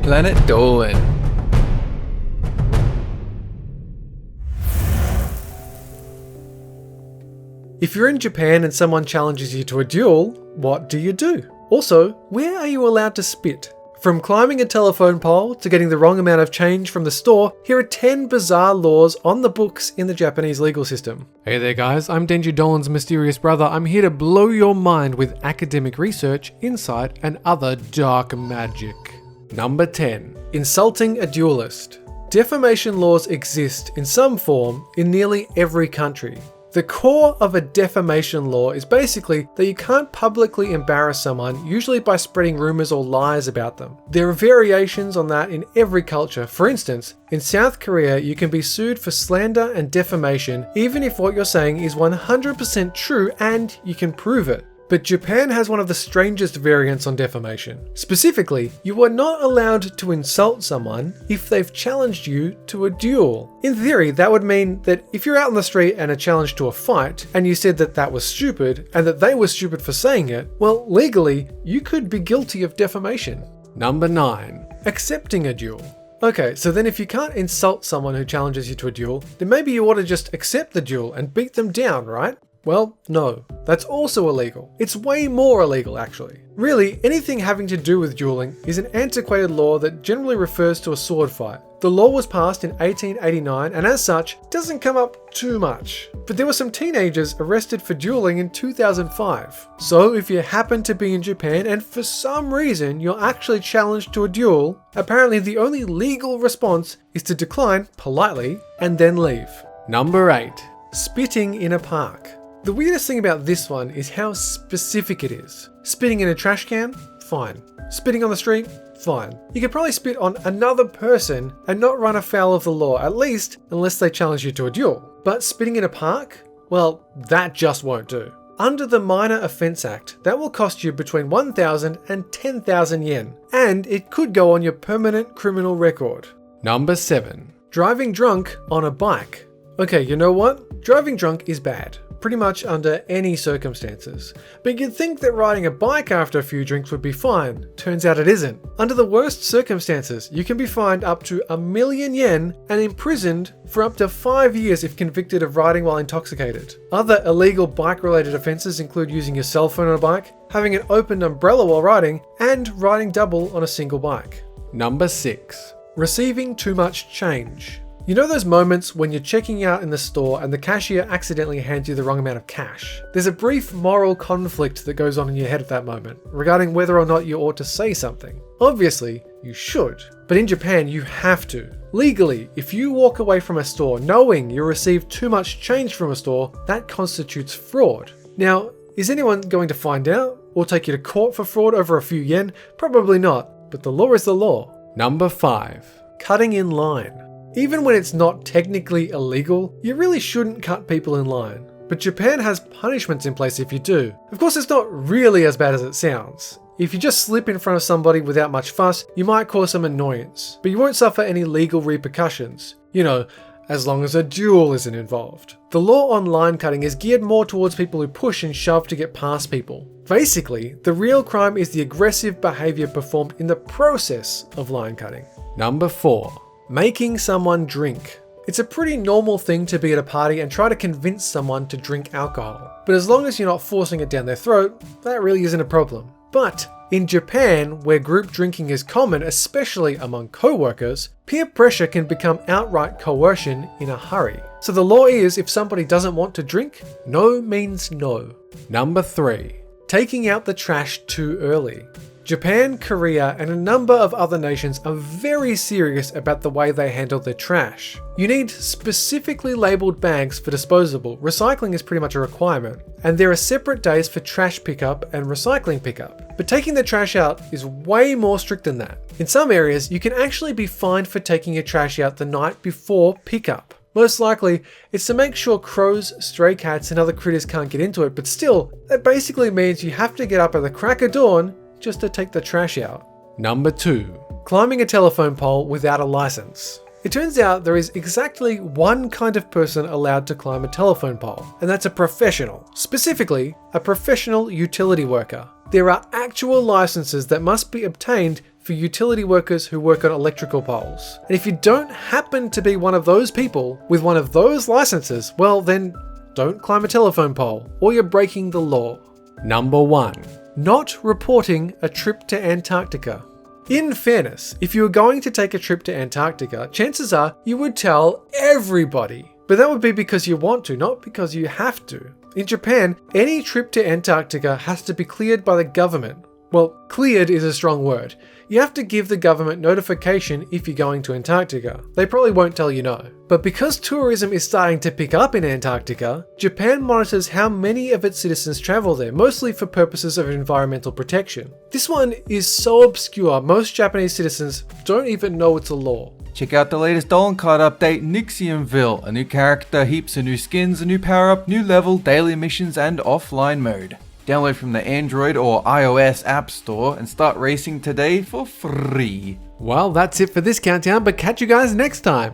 Planet Dolan. If you're in Japan and someone challenges you to a duel, what do you do? Also, where are you allowed to spit? From climbing a telephone pole to getting the wrong amount of change from the store, here are 10 bizarre laws on the books in the Japanese legal system. Hey there guys, I'm Denji Dolan's mysterious brother. I'm here to blow your mind with academic research, insight, and other dark magic. Number 10. Insulting a duelist. Defamation laws exist in some form in nearly every country. The core of a defamation law is basically that you can't publicly embarrass someone, usually by spreading rumors or lies about them. There are variations on that in every culture. For instance, in South Korea, you can be sued for slander and defamation even if what you're saying is 100% true and you can prove it. But Japan has one of the strangest variants on defamation. Specifically, you are not allowed to insult someone if they've challenged you to a duel. In theory, that would mean that if you're out on the street and are challenged to a fight, and you said that that was stupid, and that they were stupid for saying it, well, legally, you could be guilty of defamation. Number 9. Accepting a duel. Okay, so then if you can't insult someone who challenges you to a duel, then maybe you ought to just accept the duel and beat them down, right? Well, no, that's also illegal. It's way more illegal, actually. Really, anything having to do with dueling is an antiquated law that generally refers to a sword fight. The law was passed in 1889 and as such, doesn't come up too much. But there were some teenagers arrested for dueling in 2005. So if you happen to be in Japan and for some reason you're actually challenged to a duel, apparently the only legal response is to decline politely and then leave. Number 8. Spitting in a park. The weirdest thing about this one is how specific it is. Spitting in a trash can? Fine. Spitting on the street? Fine. You could probably spit on another person and not run afoul of the law, at least unless they challenge you to a duel. But spitting in a park? Well, that just won't do. Under the Minor Offence Act, that will cost you between 1,000 and 10,000 yen, and it could go on your permanent criminal record. Number 7. Driving drunk on a bike. Okay, you know what? Driving drunk is bad. Pretty much under any circumstances. But you'd think that riding a bike after a few drinks would be fine. Turns out it isn't. Under the worst circumstances, you can be fined up to 1,000,000 yen and imprisoned for up to 5 years if convicted of riding while intoxicated. Other illegal bike-related offences include using your cell phone on a bike, having an opened umbrella while riding, and riding double on a single bike. Number 6. Receiving too much change. You know those moments when you're checking out in the store and the cashier accidentally hands you the wrong amount of cash? There's a brief moral conflict that goes on in your head at that moment regarding whether or not you ought to say something. Obviously, you should, but in Japan you have to. Legally, if you walk away from a store knowing you received too much change from a store, that constitutes fraud. Now, is anyone going to find out or take you to court for fraud over a few yen? Probably not, but the law is the law. Number 5. Cutting in line. Even when it's not technically illegal, you really shouldn't cut people in line. But Japan has punishments in place if you do. Of course, it's not really as bad as it sounds. If you just slip in front of somebody without much fuss, you might cause some annoyance, but you won't suffer any legal repercussions. You know, as long as a duel isn't involved. The law on line cutting is geared more towards people who push and shove to get past people. Basically, the real crime is the aggressive behavior performed in the process of line cutting. Number 4. Making someone drink. It's a pretty normal thing to be at a party and try to convince someone to drink alcohol. But as long as you're not forcing it down their throat, that really isn't a problem. But in Japan, where group drinking is common, especially among co-workers, peer pressure can become outright coercion in a hurry. So the law is, if somebody doesn't want to drink, no means no. Number 3. Taking out the trash too early. Japan, Korea, and a number of other nations are very serious about the way they handle their trash. You need specifically labelled bags for disposable. Recycling is pretty much a requirement. And there are separate days for trash pickup and recycling pickup. But taking the trash out is way more strict than that. In some areas, you can actually be fined for taking your trash out the night before pickup. Most likely, it's to make sure crows, stray cats, and other critters can't get into it, but still, that basically means you have to get up at the crack of dawn just to take the trash out. Number 2. Climbing a telephone pole without a license. It turns out there is exactly one kind of person allowed to climb a telephone pole, and that's a professional. Specifically, a professional utility worker. There are actual licenses that must be obtained for utility workers who work on electrical poles. And if you don't happen to be one of those people with one of those licenses, well then don't climb a telephone pole, or you're breaking the law. Number 1. Not reporting a trip to Antarctica. In fairness, if you were going to take a trip to Antarctica, chances are you would tell everybody. But that would be because you want to, not because you have to. In Japan, any trip to Antarctica has to be cleared by the government. Well, cleared is a strong word. You have to give the government notification if you're going to Antarctica. They probably won't tell you no. But because tourism is starting to pick up in Antarctica, Japan monitors how many of its citizens travel there, mostly for purposes of environmental protection. This one is so obscure, most Japanese citizens don't even know it's a law. Check out the latest DOLAN KART update, Nixiumville. A new character, heaps of new skins, a new power-up, new level, daily missions, and offline mode. Download from the Android or iOS App Store and start racing today for free. Well, that's it for this countdown, but catch you guys next time.